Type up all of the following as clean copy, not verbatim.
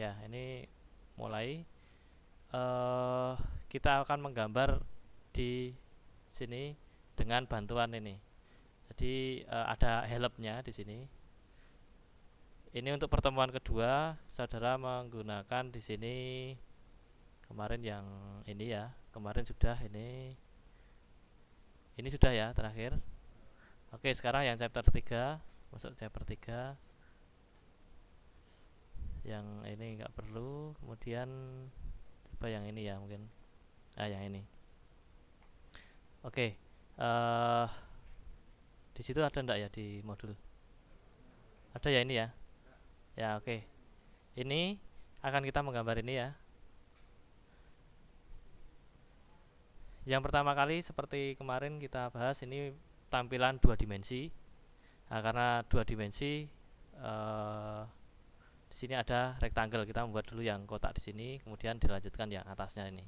Ya, ini mulai eh kita akan menggambar di sini dengan bantuan ini. Jadi ada helpnya di sini. Ini untuk pertemuan kedua, saudara menggunakan di sini kemarin yang ini ya. Kemarin sudah ini. Ini sudah ya terakhir. Oke, sekarang yang chapter 3, masuk chapter 3. Yang ini nggak perlu. Kemudian coba yang ini ya mungkin. Yang ini. Oke. Eh di situ ada enggak ya di modul? Ada ya ini ya. Ya, oke. Ini akan kita menggambar ini ya. Yang pertama kali seperti kemarin kita bahas ini tampilan dua dimensi. Nah, karena dua dimensi di sini ada rectangle. Kita membuat dulu yang kotak di sini, kemudian dilanjutkan yang atasnya ini.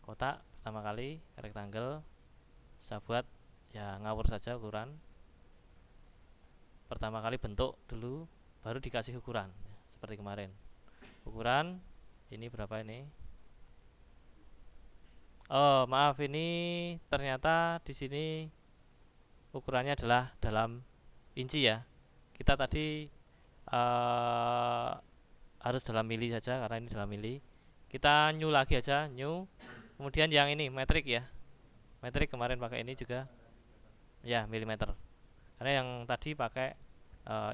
Kotak pertama kali rectangle. Saya buat ya ngawur saja ukuran. Pertama kali bentuk dulu, baru dikasih ukuran ya, seperti kemarin. Ukuran ini berapa ini? Oh, maaf ini ternyata di sini ukurannya adalah dalam inci ya. Kita tadi uh, harus dalam mili saja karena ini dalam mili. Kita new lagi aja, new. Kemudian yang ini metrik ya. Metrik kemarin pakai ini juga. Ya, milimeter. Karena yang tadi pakai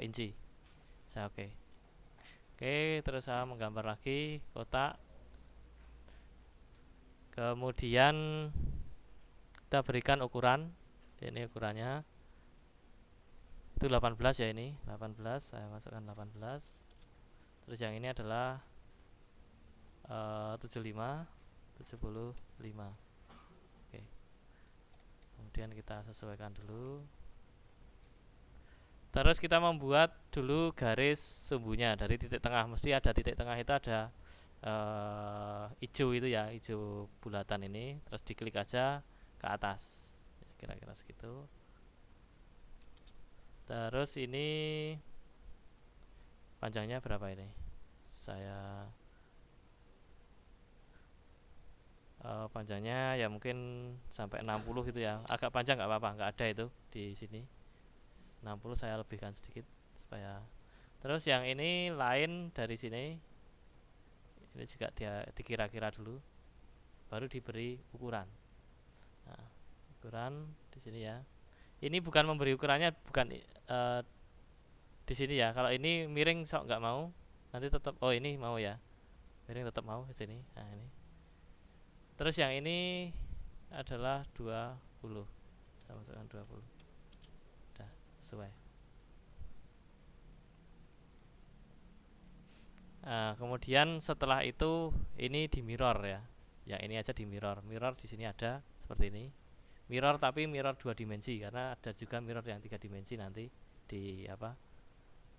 inci. Saya oke. Oke, terus saya menggambar lagi kotak. Kemudian kita berikan ukuran. Ini ukurannya itu 18 ya, ini 18, saya masukkan 18. Terus yang ini adalah 75. Oke. Kemudian kita sesuaikan dulu. Terus kita membuat dulu garis sumbunya dari titik tengah. Mesti ada titik tengah, itu ada hijau itu ya, hijau bulatan ini. Terus diklik aja ke atas. Kira-kira segitu. Terus ini panjangnya berapa ini? Saya panjangnya ya mungkin sampai 60 gitu ya. Agak panjang nggak apa-apa, nggak ada itu di sini. 60 saya lebihkan sedikit supaya. Terus yang ini lain dari sini. Ini juga dia dikira-kira dulu, baru diberi ukuran. Nah, ukuran di sini ya. Ini bukan memberi ukurannya, bukan di sini ya. Kalau ini miring sok nggak mau, nanti tetap. Oh, ini mau ya, miring tetap mau di sini. Nah, ini. Terus yang ini adalah 20. Saya masukkan 20. Udah sesuai. Nah, kemudian setelah itu ini di mirror ya. Yang ini aja di mirror. Mirror di sini ada seperti ini. Mirror tapi mirror dua dimensi, karena ada juga mirror yang tiga dimensi nanti di apa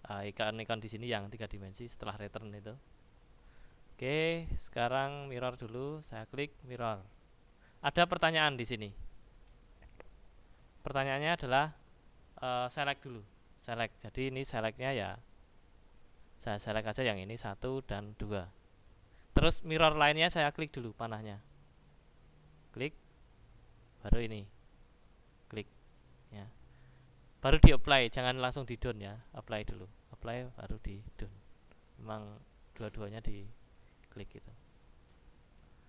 ikon-ikon di sini yang tiga dimensi setelah return itu. Oke, sekarang mirror dulu. Saya klik mirror. Ada pertanyaan di sini. Pertanyaannya adalah select dulu. Select. Jadi ini selectnya ya. Saya select aja yang ini 1 dan 2. Terus mirror lainnya saya klik dulu panahnya. Klik. Baru ini. Klik. Ya. Baru di apply, jangan langsung di done ya. Apply dulu. Apply baru di done. Memang dua-duanya di klik gitu.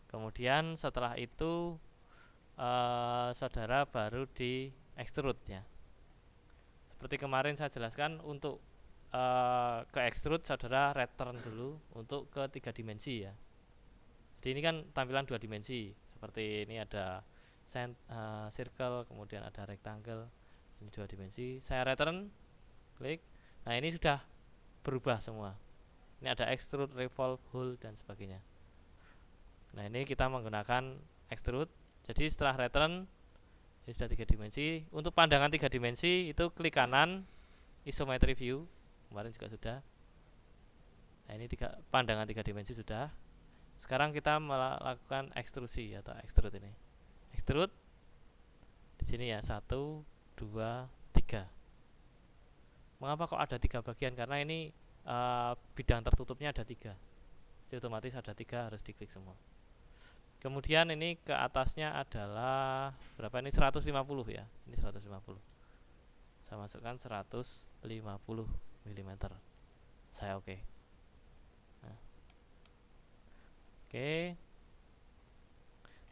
Kemudian setelah itu saudara baru di extrude ya. Seperti kemarin saya jelaskan, untuk ke extrude saudara return dulu untuk ke tiga dimensi ya. Jadi ini kan tampilan dua dimensi. Seperti ini ada circle, kemudian ada rectangle. Ini dua dimensi. Saya return, klik. Nah, ini sudah berubah semua. Ini ada extrude, revolve, hole dan sebagainya. Nah, ini kita menggunakan extrude. Jadi setelah return ini sudah tiga dimensi. Untuk pandangan tiga dimensi itu klik kanan, isometry view. Kemarin juga sudah. Nah, ini pandangan tiga dimensi sudah. Sekarang kita melakukan ekstrusi atau extrude ini. Extrude di sini ya, 1, 2, 3. Mengapa kok ada 3 bagian? Karena ini bidang tertutupnya ada 3. Jadi otomatis ada 3 harus diklik semua. Kemudian ini ke atasnya adalah berapa ini, 150 ya. Ini 150. Saya masukkan 150 mm. Saya oke. Nah, oke.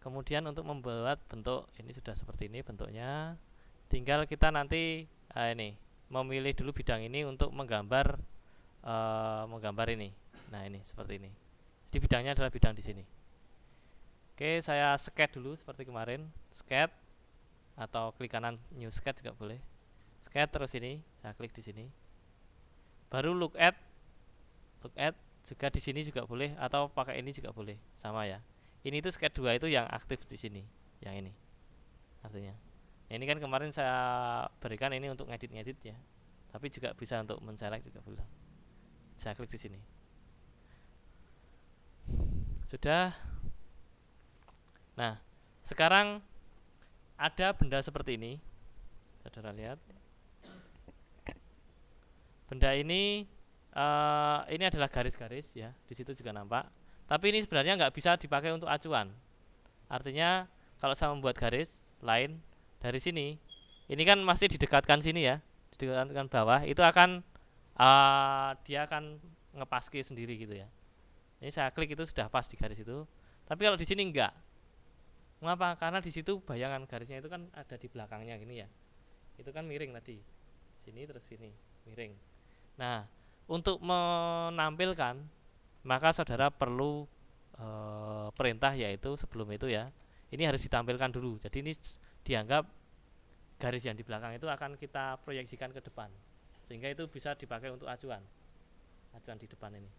Kemudian untuk membuat bentuk ini sudah seperti ini bentuknya. Tinggal kita nanti ini memilih dulu bidang ini untuk menggambar ini. Nah, ini seperti ini. Jadi bidangnya adalah bidang di sini. Oke, saya sketch dulu seperti kemarin. Sketch atau klik kanan new sketch juga boleh. Sketch terus ini, saya klik di sini. Baru look at juga di sini juga boleh atau pakai ini juga boleh, sama ya. Ini tuh sketch 2 itu yang aktif di sini, yang ini. Artinya. Ini kan kemarin saya berikan ini untuk ngedit ya. Tapi juga bisa untuk men-select juga boleh. Saya klik di sini. Sudah. Nah, sekarang ada benda seperti ini. Saudara lihat. Benda ini adalah garis-garis ya. Di situ juga nampak. Tapi ini sebenarnya nggak bisa dipakai untuk acuan. Artinya kalau saya membuat garis line dari sini, ini kan masih didekatkan sini ya, didekatkan bawah, itu akan dia akan ngepaski sendiri gitu ya. Ini saya klik itu sudah pas di garis itu. Tapi kalau di sini enggak. Mengapa? Karena di situ bayangan garisnya itu kan ada di belakangnya gini ya. Itu kan miring tadi. Sini terus sini, miring. Nah, untuk menampilkan maka saudara perlu perintah, yaitu sebelum itu ya. Ini harus ditampilkan dulu. Jadi ini dianggap garis yang di belakang itu akan kita proyeksikan ke depan. Sehingga itu bisa dipakai untuk acuan. Acuan di depan ini.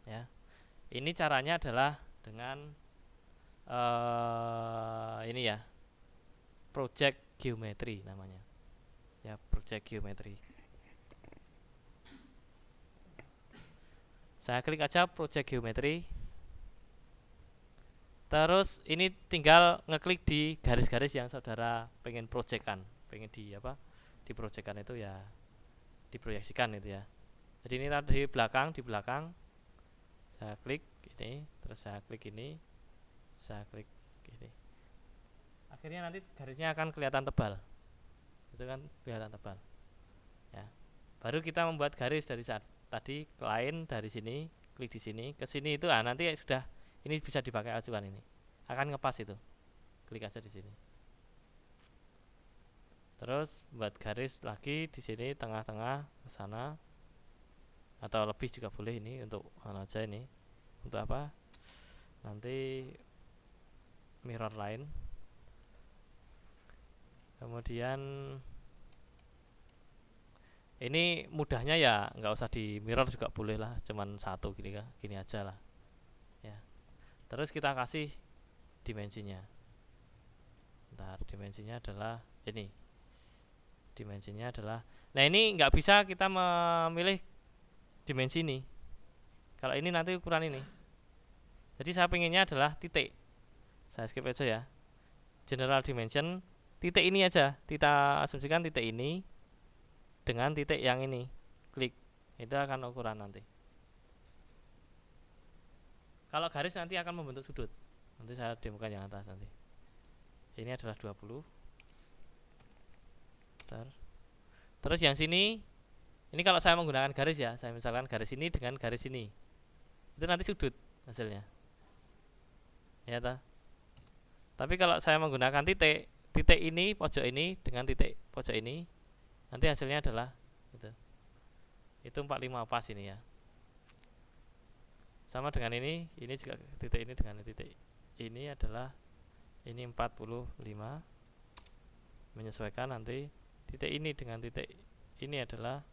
Ya. Ini caranya adalah dengan ini ya, project geometry namanya ya, project geometry. Saya klik aja project geometry, terus ini tinggal ngeklik di garis-garis yang saudara pengen projectkan, pengen diprojectkan itu ya, diproyeksikan itu ya. Jadi ini tadi di belakang saya klik ini, terus saya klik ini, saya klik gini, akhirnya nanti garisnya akan kelihatan tebal, itu kan kelihatan tebal ya. Baru kita membuat garis dari saat tadi line dari sini, klik di sini ke sini itu nanti sudah ini bisa dipakai acuan, ini akan ngepas itu, klik aja di sini. Terus buat garis lagi di sini tengah-tengah ke sana, atau lebih juga boleh, ini untuk mana aja, ini untuk apa nanti mirror line. Kemudian ini mudahnya ya nggak usah di mirror juga boleh lah, cuman satu gini aja lah ya. Terus kita kasih dimensinya. Ntar dimensinya adalah ini. Dimensinya adalah, nah ini nggak bisa kita memilih dimensi ini. Kalau ini nanti ukuran ini. Jadi saya pengennya adalah titik. Saya skip aja ya. General dimension titik ini aja. Kita asumsikan titik ini dengan titik yang ini. Klik. Itu akan ukuran nanti. Kalau garis nanti akan membentuk sudut. Nanti saya demokan yang atas nanti. Ini adalah 20. Terus yang sini, ini kalau saya menggunakan garis ya, saya misalkan garis ini dengan garis ini, itu nanti sudut hasilnya ya toh. Tapi kalau saya menggunakan titik ini pojok ini dengan titik pojok ini, nanti hasilnya adalah itu 45 pas ini ya. Sama dengan ini juga titik ini dengan titik ini adalah ini 45, menyesuaikan nanti titik ini dengan titik ini adalah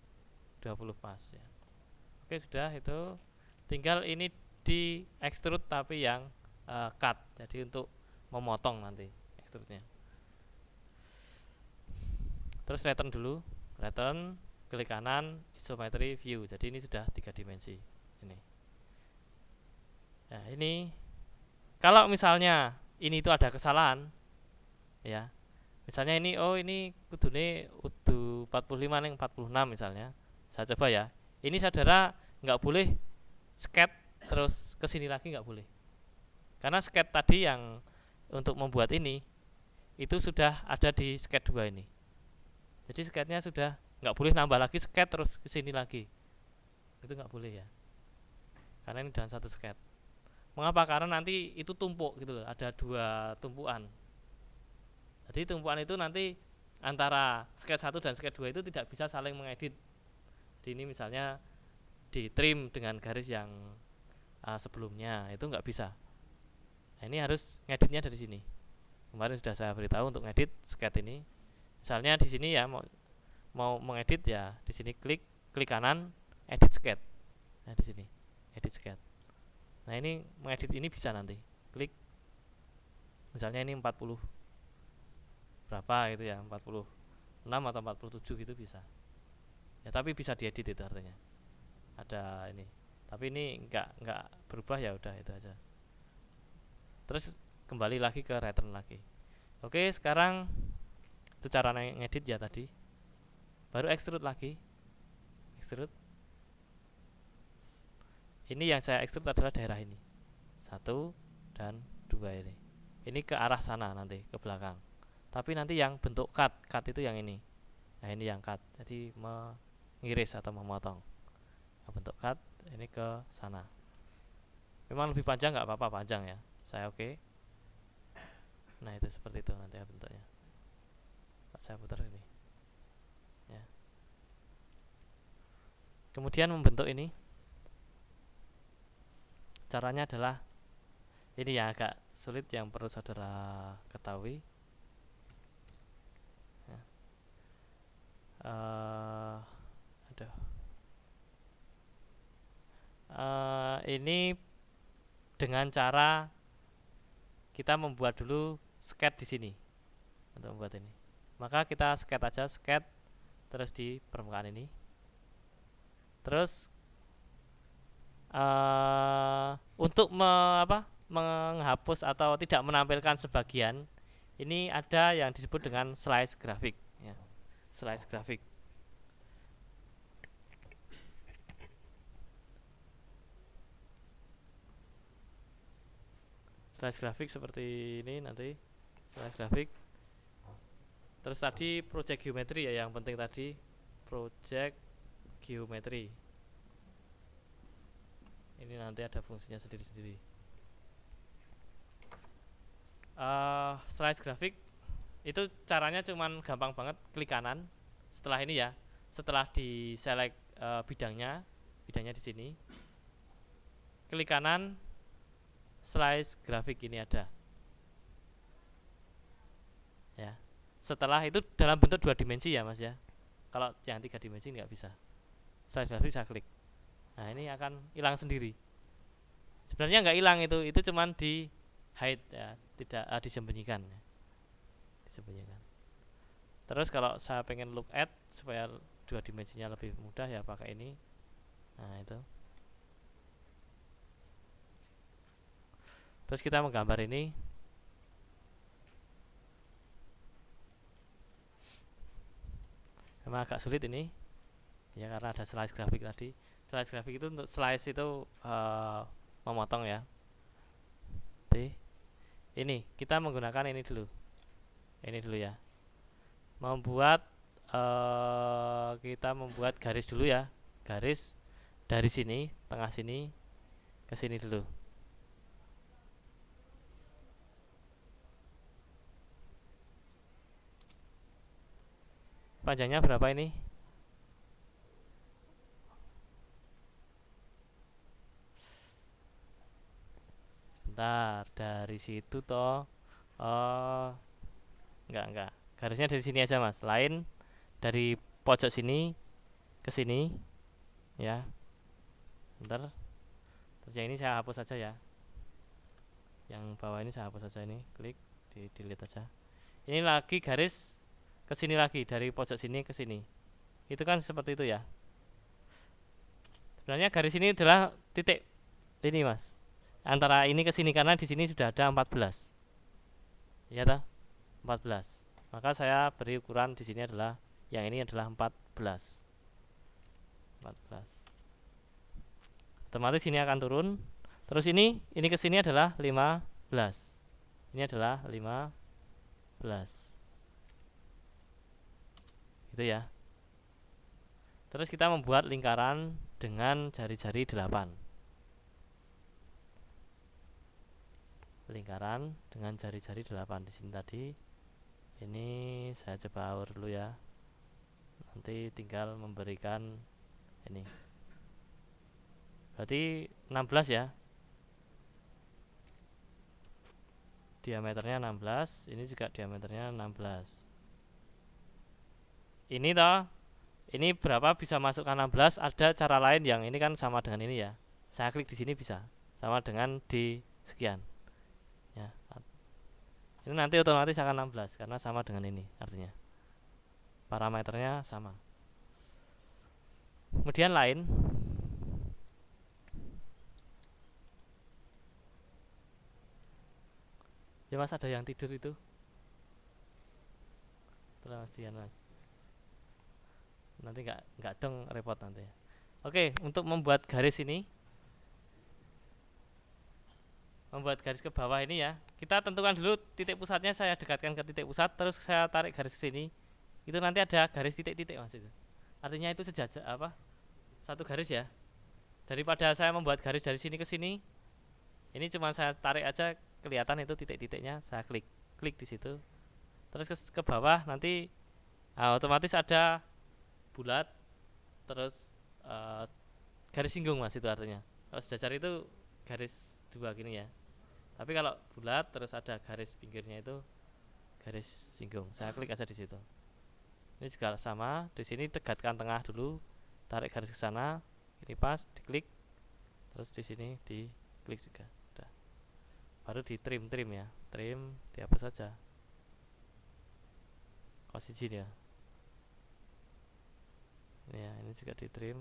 20 pas ya. Oke, sudah, itu tinggal ini di extrude tapi yang cut, jadi untuk memotong nanti extrude-nya. Terus return dulu, return, klik kanan, isometry view. Jadi ini sudah 3 dimensi ini. Nah, ini kalau misalnya ini itu ada kesalahan ya. Misalnya ini ini kudune udu 45 ning 46 misalnya. Saya coba ya. Ini saudara nggak boleh sket terus ke sini lagi nggak boleh. Karena sket tadi yang untuk membuat ini itu sudah ada di sket 2 ini. Jadi sketnya sudah nggak boleh nambah lagi sket terus ke sini lagi. Itu nggak boleh ya. Karena ini dalam satu sket. Mengapa? Karena nanti itu tumpuk gitu loh, ada dua tumpuan. Jadi tumpuan itu nanti antara sket 1 dan sket 2 itu tidak bisa saling mengedit. Jadi ini misalnya di trim dengan garis yang sebelumnya itu nggak bisa. Nah, ini harus ngeditnya dari sini. Kemarin sudah saya beritahu untuk ngedit sket ini. Misalnya di sini ya mau mengedit ya di sini klik kanan edit sket. Nah di sini edit sket. Nah ini mengedit ini bisa nanti klik misalnya ini 40 berapa gitu ya, 46 atau 47 gitu bisa ya, tapi bisa diedit itu artinya ada ini, tapi ini enggak berubah ya udah itu aja. Terus kembali lagi ke return lagi. Oke, sekarang itu cara ngedit ya tadi. Baru extrude lagi. Extrude. Ini yang saya extrude adalah daerah ini 1 dan 2 ini. Ini ke arah sana nanti ke belakang. Tapi nanti yang bentuk cut itu yang ini. Nah ini yang cut. Jadi mengiris atau memotong. Yang bentuk cut ini ke sana. Memang lebih panjang nggak apa-apa panjang ya. Saya oke. Nah itu seperti itu nanti ya bentuknya. Saya putar ini. Ya. Kemudian membentuk ini. Caranya adalah ini yang agak sulit yang perlu saudara ketahui. Ya. Ini dengan cara kita membuat dulu sket di sini untuk membuat ini. Maka kita sket aja, sket terus di permukaan ini. Terus untuk menghapus atau tidak menampilkan sebagian, ini ada yang disebut dengan slice grafik. Ya. Slice grafik. Slice grafik seperti ini nanti. Slice grafik. Terus tadi project geometry ya yang penting tadi. Project geometry. Ini nanti ada fungsinya sendiri-sendiri. Slice grafik itu caranya cuman gampang banget, klik kanan. Setelah ini ya, setelah di select bidangnya di sini, klik kanan, slice grafik ini ada. Ya. Setelah itu dalam bentuk 2 dimensi ya mas ya. Kalau yang 3 dimensi nggak bisa. Slice grafik saya klik. Nah ini akan hilang sendiri. Sebenarnya nggak hilang itu cuman di hide ya, tidak disembunyikan. Ya. Disembunyikan. Terus kalau saya pengen look at supaya 2 dimensinya lebih mudah ya pakai ini. Nah itu. Terus kita menggambar ini. Memang agak sulit ini ya karena ada slice grafik tadi. Slice grafik itu untuk slice itu memotong ya. Oke. Ini kita menggunakan ini dulu ya, kita membuat garis dulu ya, garis dari sini tengah sini ke sini dulu. Panjangnya berapa ini? Sebentar, dari situ toh. Enggak. Garisnya dari sini aja mas. Lain dari pojok sini ke sini, ya. Bentar. Terus yang ini saya hapus saja ya. Yang bawah ini saya hapus saja ini. Klik, di delete aja. Ini lagi garis ke sini lagi dari pojok sini ke sini. Itu kan seperti itu ya. Sebenarnya garis ini adalah titik ini mas. Antara ini ke sini karena di sini sudah ada 14. Ya toh? 14. Maka saya beri ukuran di sini adalah yang ini adalah 14. Otomatis ini akan turun. Terus ini ke sini adalah 15. Ini adalah 15. Gitu ya. Terus kita membuat lingkaran dengan jari-jari 8. Lingkaran dengan jari-jari 8 di sini tadi. Ini saya coba aur dulu ya. Nanti tinggal memberikan ini. Berarti 16 ya. Diameternya 16, ini juga diameternya 16. Ini toh, ini berapa bisa masukkan 16? Ada cara lain yang ini kan sama dengan ini ya. Saya klik di sini bisa sama dengan di sekian. Ya. Ini nanti otomatis akan 16 karena sama dengan ini artinya. Parameternya sama. Kemudian lain. Ya mas, ada yang tidur itu. Betul mas Dian mas. Nanti nggak dong repot nanti. Oke, untuk membuat garis ini, membuat garis ke bawah ini ya, kita tentukan dulu titik pusatnya. Saya dekatkan ke titik pusat, terus saya tarik garis ke sini. Itu nanti ada garis titik-titik mas itu. Artinya itu sejajar apa? Satu garis ya. Daripada saya membuat garis dari sini ke sini, ini cuma saya tarik aja kelihatan itu titik-titiknya. Saya klik di situ. Terus ke bawah nanti otomatis ada bulat, terus garis singgung mas itu artinya. Kalau sejajar itu garis dua gini ya. Tapi kalau bulat terus ada garis pinggirnya itu garis singgung. Saya klik aja di situ. Ini juga sama. Di sini dekatkan tengah dulu, tarik garis ke sana, ini pas, diklik, terus di sini diklik juga. Udah. Baru di trim ya, trim, dihapus saja. Kosijin ya. Ya, ini juga di trim.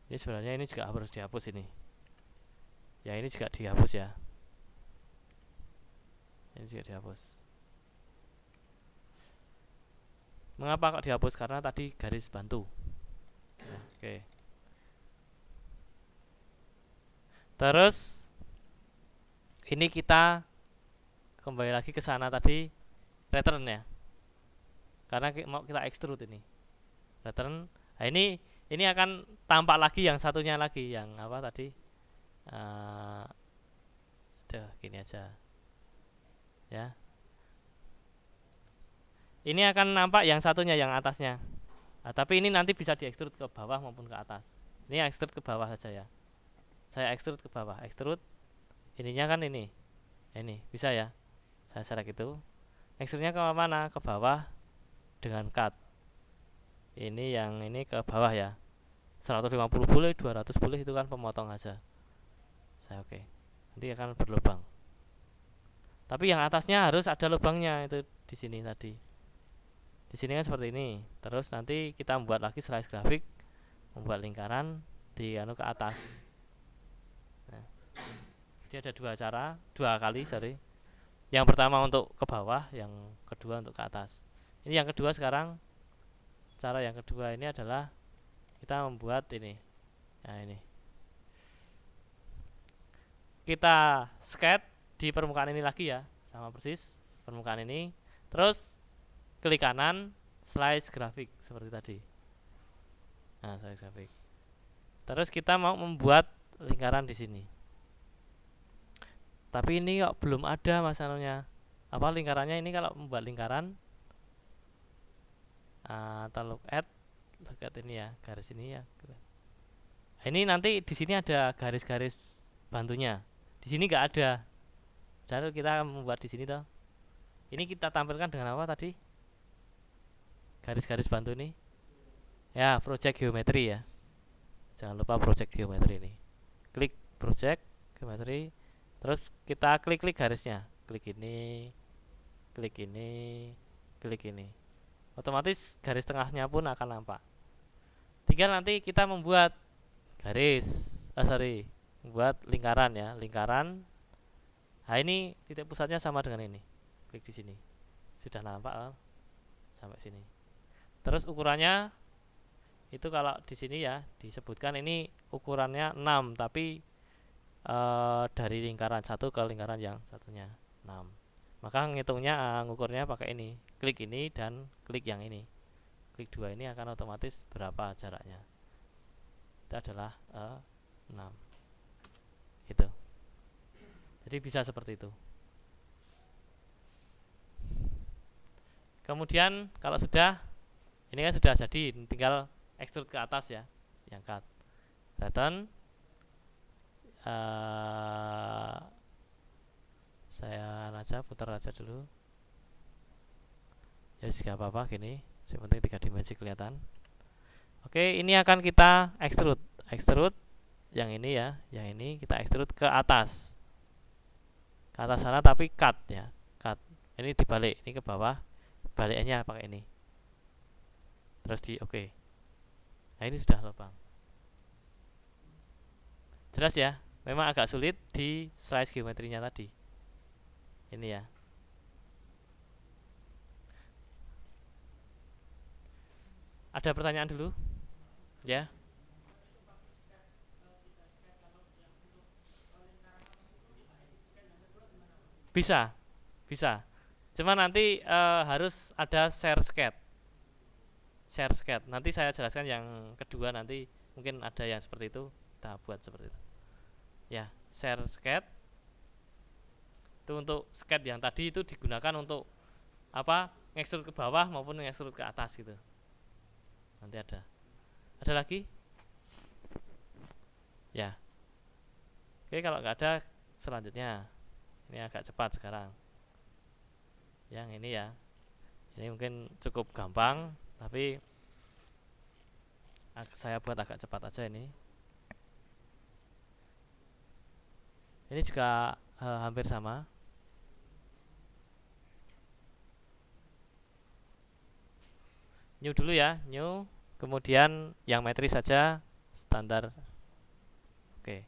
Ini sebenarnya ini juga harus dihapus ini. Ya ini juga dihapus ya. Ini juga dihapus. Mengapa kok dihapus? Karena tadi garis bantu. Ya, oke. Terus ini kita kembali lagi ke sana tadi, return ya. Karena mau kita extrude ini. Return. Nah ini akan tampak lagi yang satunya lagi, yang apa tadi? Gini aja ya. Ini akan nampak yang satunya, yang atasnya. Tapi ini nanti bisa diekstrud ke bawah maupun ke atas. Ini ekstrud ke bawah saja ya. Saya ekstrud ke bawah, ekstrud. Ininya kan ini bisa ya. Saya select itu. Ekstrudnya ke mana? Ke bawah dengan cut. Ini yang ini ke bawah ya. 150 boleh, 200 boleh, itu kan pemotong aja. Saya oke. Nanti akan berlubang. Tapi yang atasnya harus ada lubangnya, itu di sini tadi. Di sini kan seperti ini. Terus nanti kita membuat lagi slice grafik, membuat lingkaran di ke atas. Nah, jadi ada dua kali, sorry. Yang pertama untuk ke bawah, yang kedua untuk ke atas. Ini yang kedua sekarang. Cara yang kedua ini adalah kita membuat ini. Nah ini. Kita sketch di permukaan ini lagi ya, sama persis permukaan ini. Terus klik kanan, slice grafik seperti tadi. Nah, slice grafik. Terus kita mau membuat lingkaran di sini. Tapi ini kok belum ada masalahnya. Apa lingkarannya ini? Kalau membuat lingkaran atau look at ini ya, garis ini ya. Ini nanti di sini ada garis-garis bantunya. Di sini nggak ada. Jadi kita membuat di sini toh. Ini kita tampilkan dengan apa tadi? Garis-garis bantu ini. Ya, project geometry ya. Jangan lupa project geometry ini. Klik project geometry. Terus kita klik garisnya. Klik ini. Klik ini. Klik ini. Otomatis garis tengahnya pun akan nampak. Tinggal nanti kita membuat garis. Membuat lingkaran ya, lingkaran. Nah ini titik pusatnya sama dengan ini. Klik di sini. Sudah nampak sampai sini. Terus ukurannya Itu kalau di sini ya disebutkan ini ukurannya 6, tapi dari lingkaran satu ke lingkaran yang satunya 6. Maka ngitungnya ngukurnya pakai ini. Klik ini dan klik yang ini. Klik dua ini akan otomatis berapa jaraknya. Itu adalah 6. Gitu. Jadi bisa seperti itu. Kemudian kalau sudah, ini kan sudah jadi, tinggal extrude ke atas ya, diangkat. Return. Saya aja putar aja dulu. Ya gak apa-apa gini. Yang penting 3 dimensi kelihatan. Oke, ini akan kita extrude. Extrude yang ini ya, yang ini kita extrude ke atas. Ke atas sana tapi cut ya. Cut. Ini dibalik, ini ke bawah. Baliknya pakai ini. Terus di oke. Nah, ini sudah lubang. Jelas ya? Memang agak sulit di slice geometrinya tadi. Ini ya. Ada pertanyaan dulu? Ya. Bisa. Bisa. Cuma nanti harus ada share sketch. Share sketch. Nanti saya jelaskan yang kedua, nanti mungkin ada yang seperti itu, kita buat seperti itu. Ya, share sketch. Itu untuk sketch yang tadi itu digunakan untuk apa? Ngekstrut ke bawah maupun ngekstrut ke atas gitu. Nanti ada. Ada lagi? Ya. Oke, kalau nggak ada selanjutnya. Ini agak cepat sekarang. Yang ini ya. Ini mungkin cukup gampang, tapi saya buat agak cepat aja ini. Ini juga hampir sama. New dulu ya, new. Kemudian yang metris saja, standar. Oke.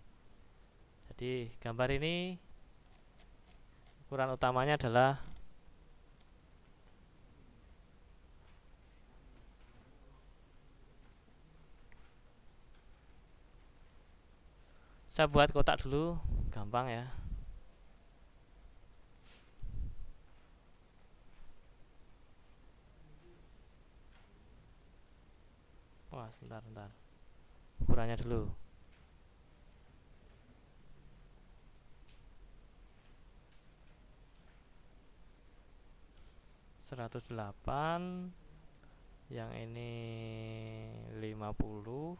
Jadi gambar ini ukuran utamanya adalah saya buat kotak dulu, gampang ya. Wah, sebentar. Ukurannya dulu. 108, yang ini 50.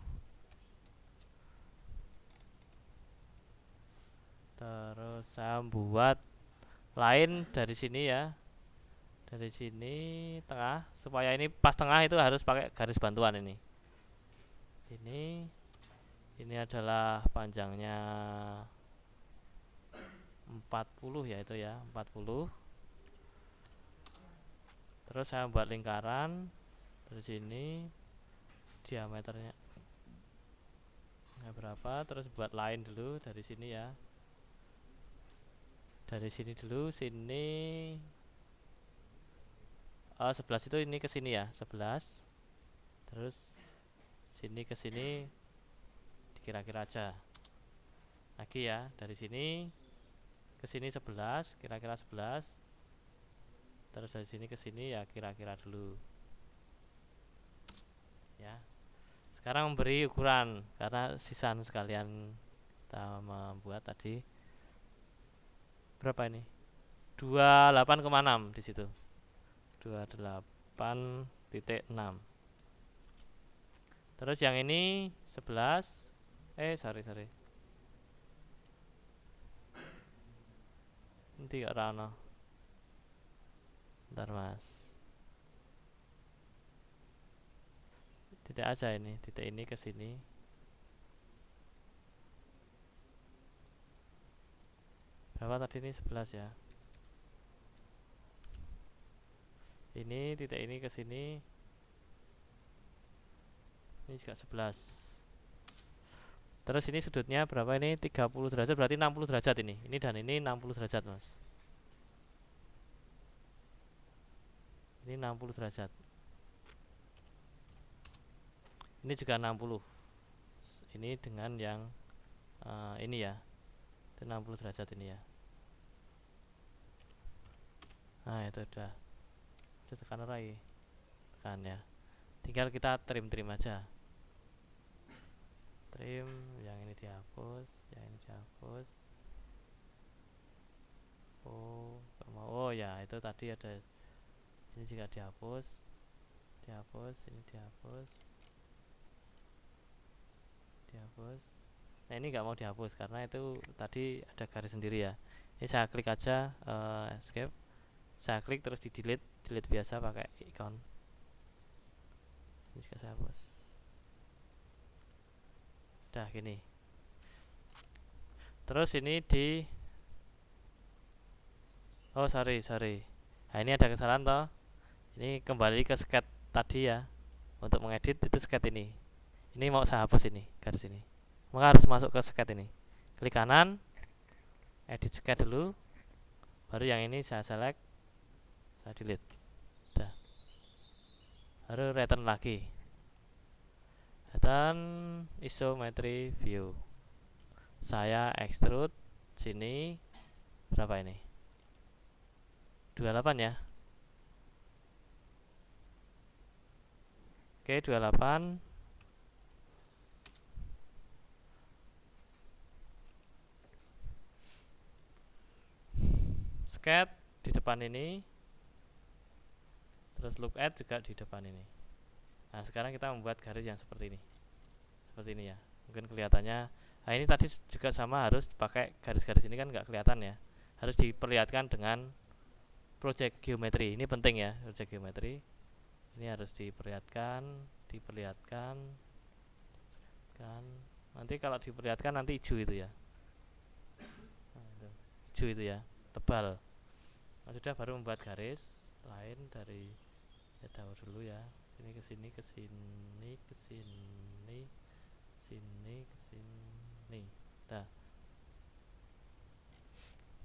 Terus saya buat lain dari sini ya, dari sini tengah, supaya ini pas tengah itu harus pakai garis bantuan ini. Ini adalah panjangnya 40 ya, itu ya 40. Terus saya buat lingkaran dari sini, diameternya berapa, terus buat line dulu dari sini ya, dari sini dulu, sini 11 itu ini ke sini ya, 11. Terus sini ke sini kira-kira aja lagi ya, dari sini ke sini 11, kira-kira 11. Terus dari sini ke sini ya kira-kira dulu ya. Sekarang memberi ukuran karena sisaan sekalian kita membuat tadi. Berapa ini? 28,6 di situ. 28,6. Terus yang ini 11. Sorry. Nanti gak rana. Bentar mas. Titik aja ini, titik ini ke sini. Berapa tadi ini? 11 ya. Ini titik ini ke sini. Ini juga 11. Terus ini sudutnya berapa ini? 30 derajat, berarti 60 derajat ini. Ini dan ini 60 derajat, mas. Ini 60 derajat. Ini juga 60. Ini dengan yang ini ya, itu 60 derajat ini ya. Nah itu udah tekan lagi, tekan ya. Tinggal kita trim aja. Trim, yang ini dihapus, yang ini dihapus. Oh ya, itu tadi ada, ini juga dihapus, ini dihapus. Nah ini nggak mau dihapus karena itu tadi ada garis sendiri ya. Ini saya klik aja, escape, saya klik terus di delete biasa pakai ikon. Ini juga saya hapus. Udah gini. Terus ini di sorry. Nah ini ada kesalahan toh. Ini kembali ke sket tadi ya. Untuk mengedit itu sket ini. Ini mau saya hapus ini garis ini. Maka harus masuk ke sket ini. Klik kanan, edit sket dulu. Baru yang ini saya select, saya delete. Udah. Baru return lagi. Return isometry view. Saya extrude sini berapa ini? 28 ya. Oke, 28. Sket di depan ini. Terus look at juga di depan ini. Nah, sekarang kita membuat garis yang seperti ini. Seperti ini ya. Mungkin kelihatannya. Nah, ini tadi juga sama, harus pakai garis-garis ini kan nggak kelihatan ya. Harus diperlihatkan dengan project geometry. Ini penting ya, project geometry. Ini harus diperlihatkan kan. Nanti kalau diperlihatkan nanti hijau itu ya. Nah, hijau itu ya, tebal. Nah, sudah, baru membuat garis lain dari ya tahu dulu ya. Sini ke sini ke sini ke sini sini ke sini. Nah,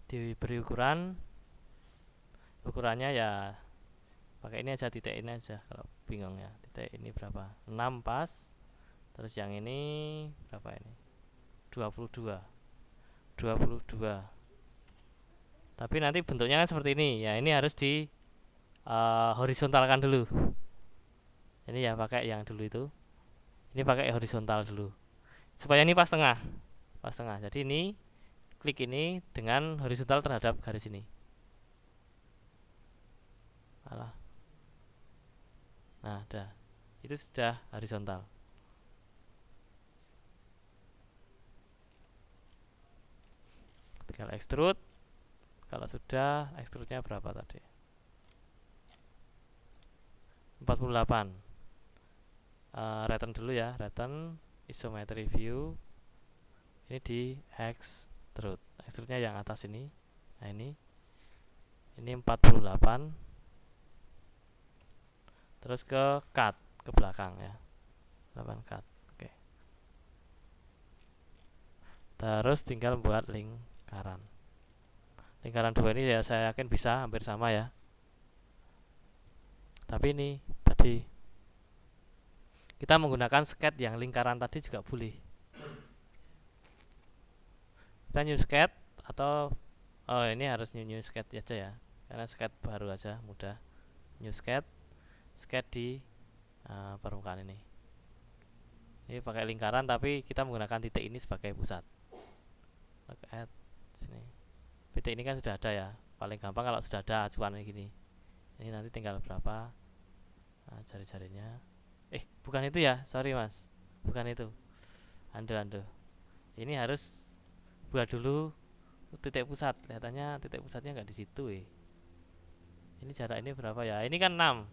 diberi ukurannya ya pakai ini aja, titik ini aja kalau bingung ya. Titik ini berapa? 6 pas. Terus yang ini berapa ini? 22. Tapi nanti bentuknya kan seperti ini ya. Ini harus di horizontalkan dulu. Ini ya pakai yang dulu itu. Ini pakai horizontal dulu supaya ini pas tengah. Jadi ini klik ini dengan horizontal terhadap garis ini. Nah, dah. Itu sudah horizontal. Tinggal extrude. Kalau sudah, extrude-nya berapa tadi? 48. Return dulu ya, return isometry view. Ini di extrude. Extrude-nya yang atas ini. Nah, ini 48. Terus ke cut ke belakang ya. 8 cut. Oke. Terus tinggal buat lingkaran. Lingkaran 2 ini ya saya yakin bisa hampir sama ya. Tapi ini tadi kita menggunakan sket yang lingkaran tadi juga boleh. Kita new sket atau ini harus new sket aja ya. Karena sket baru aja mudah. New sket di permukaan ini. Ini pakai lingkaran tapi kita menggunakan titik ini sebagai pusat. Look at sini. Titik ini kan sudah ada ya. Paling gampang kalau sudah ada acuan gini. Ini nanti tinggal berapa jari-jarinya. Bukan itu ya, sorry mas, bukan itu. Ando. Ini harus buat dulu titik pusat. Kelihatannya titik pusatnya nggak di situ. Ini jarak ini berapa ya? Ini kan 6.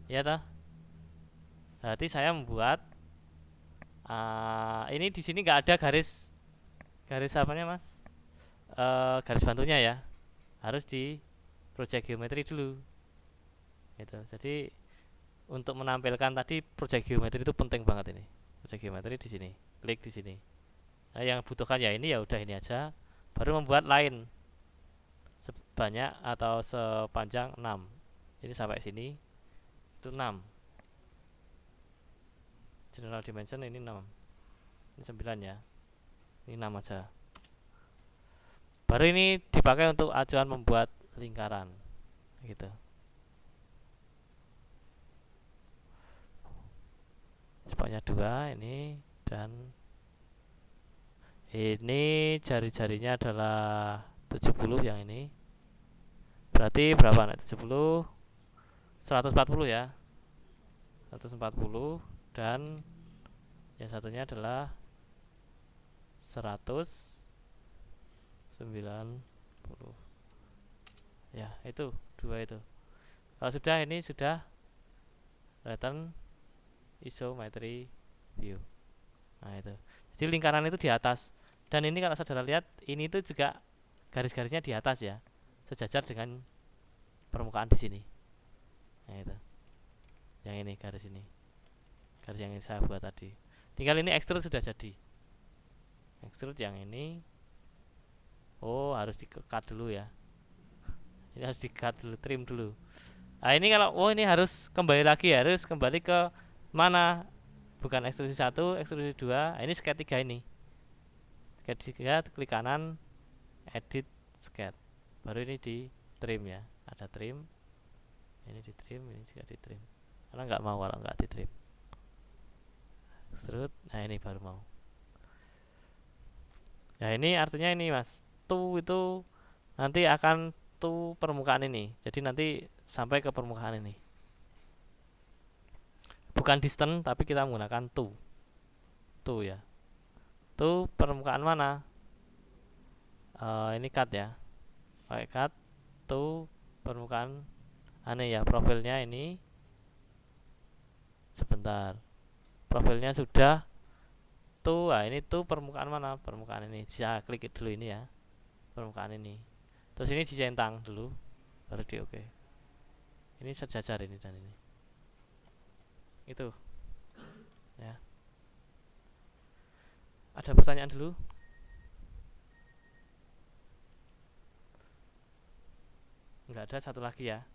Ya toh? Berarti saya membuat ini di sini nggak ada garis apanya mas? Garis bantunya ya. Harus di project geometry dulu. Itu. Jadi untuk menampilkan tadi project geometry itu penting banget ini. Project geometry di sini. Klik di sini. Nah, yang butuhkan ya ini, ya udah ini aja. Baru membuat line sebanyak atau sepanjang 6. Ini sampai sini itu 6. general dimension ini 6, ini 9 ya, ini 6 aja. Baru ini dipakai untuk acuan membuat lingkaran gitu. Spotnya 2 ini, dan ini jari-jarinya adalah 70 yang ini. Berarti berapa nih? 70 140 ya. 140, dan yang satunya adalah 190. Ya, itu dua itu. Kalau sudah, ini sudah return isometry view. Nah, itu. Jadi lingkaran itu di atas. Dan ini kalau saudara lihat, ini tuh juga garis-garisnya di atas ya. Sejajar dengan permukaan di sini. Nah, itu. Yang ini garis ini. Garis yang saya buat tadi. Tinggal ini extrude sudah jadi. Extrude yang ini. Oh, harus di-cut dulu ya. Ini harus di-cut dulu, trim dulu. Nah, ini kalau ini harus kembali lagi, harus kembali ke mana? Bukan ekstrusi 1, ekstrusi 2. Ini sketch 3 ini. Sketch 3, klik kanan, edit sketch. Baru ini di trim ya. Ada trim. Ini di trim, ini juga di trim. Karena nggak mau kalau nggak di trim. Extrude. Nah, ini baru mau. Ya, ini artinya ini Mas. Itu nanti akan permukaan ini. Jadi nanti sampai ke permukaan ini. Bukan distance, tapi kita menggunakan ya. Permukaan mana? Ini cut ya. Pakai cut permukaan aneh ya, profilnya ini. Sebentar. Profilnya sudah ini permukaan mana? Permukaan ini. Saya klik dulu ini ya. Permukaan ini. Terus ini dicentang dulu, baru di oke. Ini sejajar ini dan ini. Itu. Ya. Ada pertanyaan dulu? Enggak ada, satu lagi ya.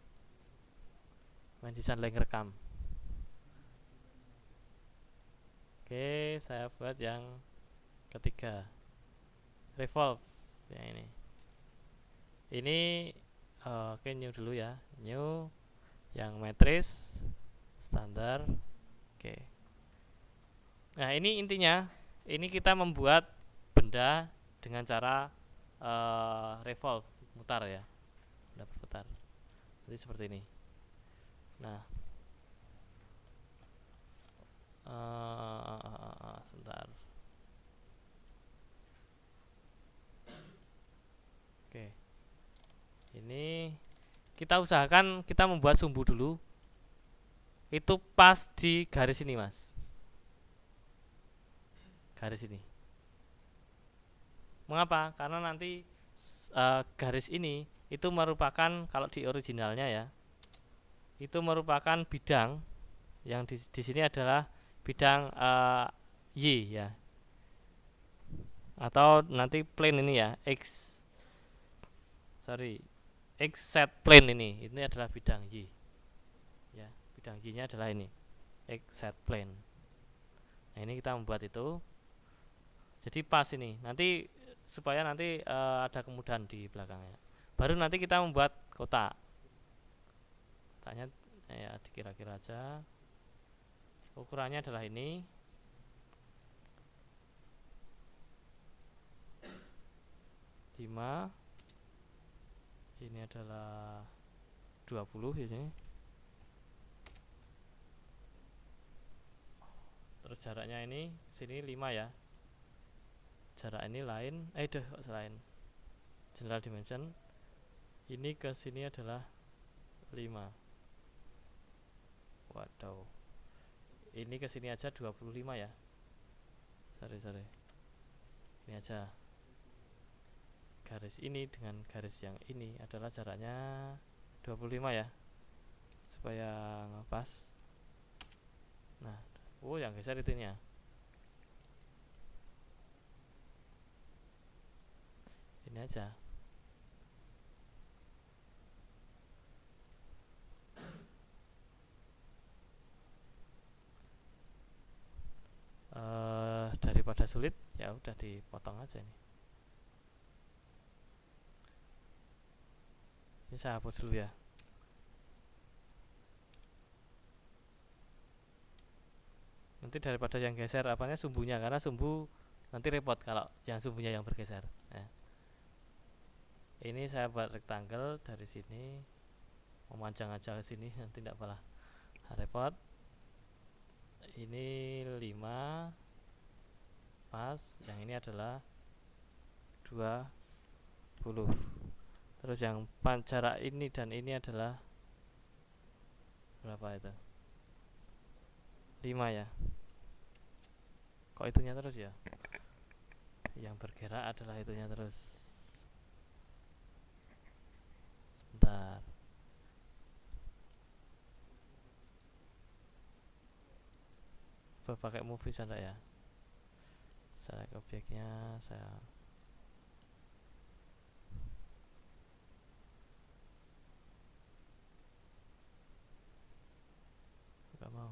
Main desain link rekam. Oke, saya buat yang ketiga. Revolve yang ini. Ini oke, new dulu ya. New yang matris standar. Oke. Nah, ini intinya, ini kita membuat benda dengan cara revolve, mutar ya. Benda berputar. Jadi seperti ini. Nah, sebentar. Oke. Ini kita usahakan kita membuat sumbu dulu. Itu pas di garis ini, Mas. Garis ini. Mengapa? Karena nanti garis ini itu merupakan, kalau di originalnya ya, itu merupakan bidang yang di sini adalah bidang Y ya, atau nanti plane ini ya, X set plane ini adalah bidang Y ya, bidang Y nya adalah ini, X set plane. Nah, ini kita membuat itu jadi pas ini, nanti supaya nanti ada kemudahan di belakangnya. Baru nanti kita membuat kotak. Kotaknya ya dikira-kira aja. Ukurannya adalah ini. Ini adalah 20 ini. Terus jaraknya ini sini 5 ya. Jarak ini lain, kok selain general dimension. Ini ke sini adalah 5. Waduh. Ini ke sini aja 25 ya. Sorry. Ini aja. Garis ini dengan garis yang ini adalah jaraknya 25 ya. Supaya ngepas. Nah, yang geser itunya. Ini aja. sulit ya udah dipotong aja ini. Ini saya hapus dulu ya. Nanti daripada yang geser apanya sumbunya, karena sumbu nanti repot kalau yang sumbunya yang bergeser. Nah, ini saya buat rectangle dari sini, memanjang aja ke sini nanti tidak malah repot. Ini 5 pas, yang ini adalah 20. Terus yang jarak ini dan ini adalah berapa itu? 5 ya. Kok itunya terus ya? Yang bergerak adalah itunya terus. Sebentar. Coba pakai move bisa enggak ya? Select objeknya, saya nggak mau.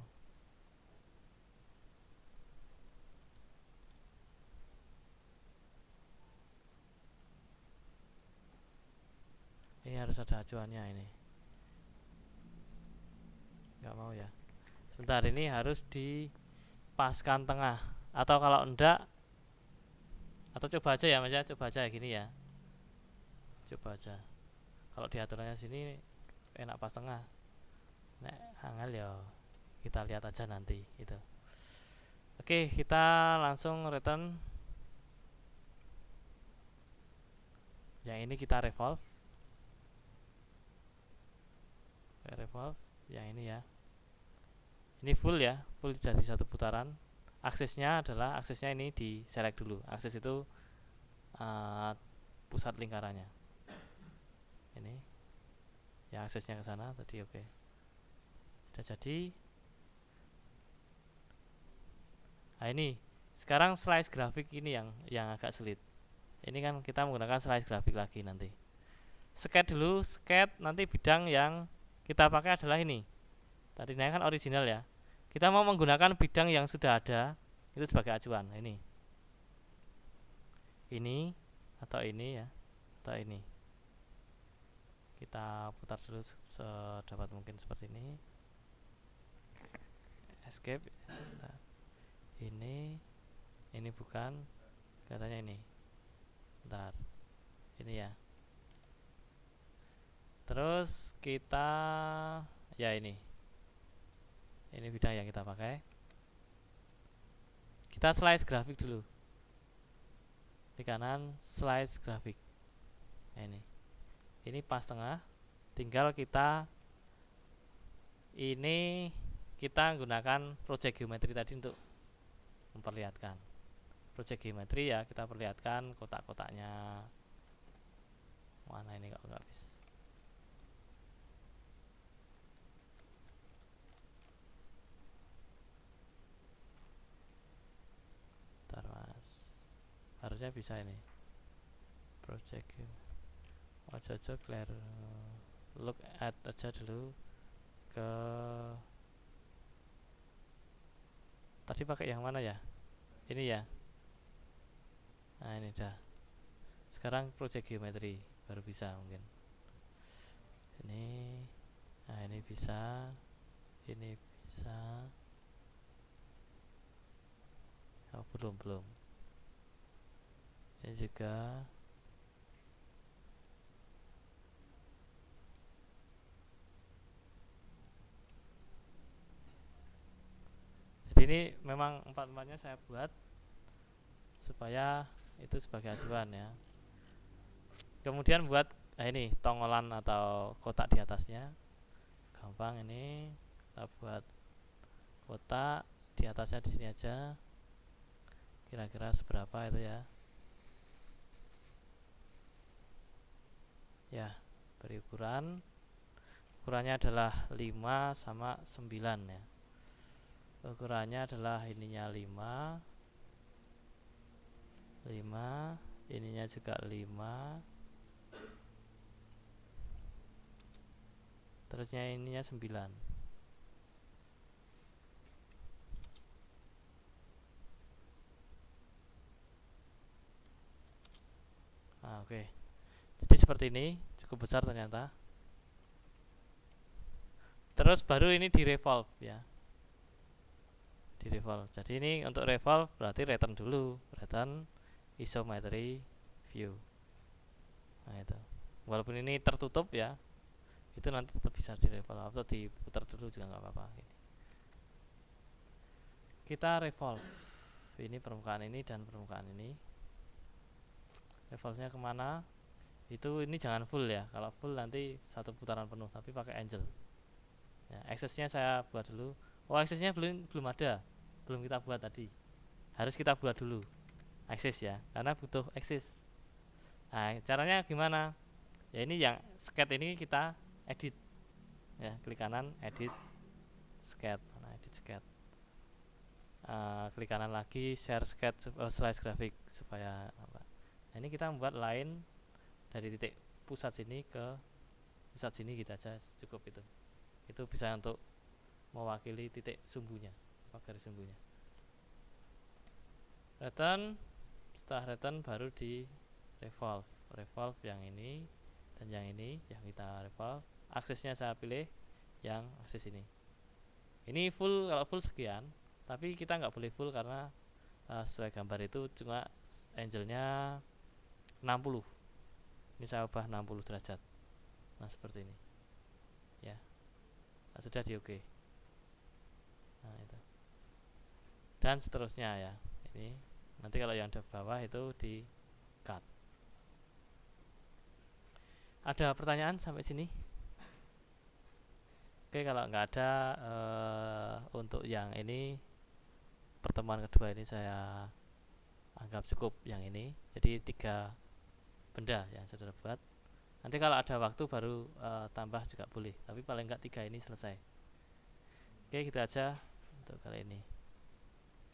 Ini harus ada acuannya ini. Nggak mau ya. Sebentar, ini harus dipaskan tengah. Atau kalau enggak, atau coba aja ya mas ya, coba aja gini ya. Coba aja. Kalau diaturannya sini enak pas tengah. Nek angel ya kita lihat aja nanti itu. Oke, kita langsung return. Yang ini kita revolve. Revolve yang ini ya. Ini full ya, full jadi satu putaran. Aksesnya ini di select dulu. Akses itu pusat lingkarannya. Ini ya, aksesnya ke sana tadi. Oke. Sudah jadi. Nah, ini sekarang slice grafik ini yang agak sulit. Ini kan kita menggunakan slice grafik lagi nanti. Sketch dulu, sketch nanti bidang yang kita pakai adalah ini. Tadi kan original ya. Kita mau menggunakan bidang yang sudah ada itu sebagai acuan. Ini atau ini ya, atau ini. Kita putar dulu sedapat mungkin seperti ini. Escape. Nah, ini bukan, katanya ini. Bentar. Ini ya. Terus kita ya ini bidang yang kita pakai. Kita slice grafik dulu. Di kanan slice grafik. Nah, ini pas tengah. Tinggal kita gunakan project geometry tadi untuk memperlihatkan. Project geometry ya, kita perlihatkan kotak-kotaknya. Mana ini kok nggak bisa? Bentar mas, harusnya bisa ini. Project aja clear, look at aja dulu ke tadi pakai yang mana ya? Ini ya. Nah ini dah. Sekarang project geometry baru bisa mungkin. Nah ini bisa. Ini bisa. Oh, belum. Ini juga. Jadi ini memang empat-empatnya saya buat supaya itu sebagai acuan ya. Kemudian buat ini tongolan atau kotak di atasnya. Gampang ini. Kita buat kotak di atasnya di sini aja. Kira-kira seberapa itu ya? Ya, beri ukuran. Ukurannya adalah 5 sama 9 ya. Ukurannya adalah ininya 5, ininya juga 5, terusnya ininya 9. Oke, jadi seperti ini, cukup besar ternyata. Terus baru ini di revolve ya, di revolve. Jadi ini untuk revolve berarti return dulu, return isometry view. Nah itu, walaupun ini tertutup ya, itu nanti tetap bisa di revolve atau diputar dulu juga nggak apa-apa. Kita revolve ini permukaan ini dan permukaan ini. Revolve nya kemana? Itu ini jangan full ya, kalau full nanti satu putaran penuh, tapi pakai angel ya. Aksesnya saya buat dulu. Oh, aksesnya belum ada, belum kita buat tadi, harus kita buat dulu akses ya, karena butuh akses. Nah caranya gimana ya, ini yang sketch ini kita edit ya, klik kanan edit sketch. Nah edit sketch, klik kanan lagi share sketch, slice grafik supaya apa. Nah, ini kita membuat line dari titik pusat sini ke pusat sini gitu aja cukup. Itu bisa untuk mewakili titik sumbunya, garis sumbunya. Return, setelah return baru di revolve yang ini dan yang ini yang kita revolve. Aksesnya saya pilih yang akses ini. Ini full, kalau full sekian, tapi kita nggak boleh full karena sesuai gambar itu cuma angelnya 60. Ini saya ubah 60 derajat. Nah seperti ini ya. Nah, sudah di oke. Nah itu, dan seterusnya ya. Ini nanti kalau yang di bawah itu di cut. Ada pertanyaan sampai sini? Oke, kalau nggak ada, untuk yang ini pertemuan kedua ini saya anggap cukup yang ini. Jadi 3 benda yang saudara buat. Nanti kalau ada waktu baru tambah juga boleh, tapi paling nggak 3 ini selesai. Oke, gitu aja untuk kali ini.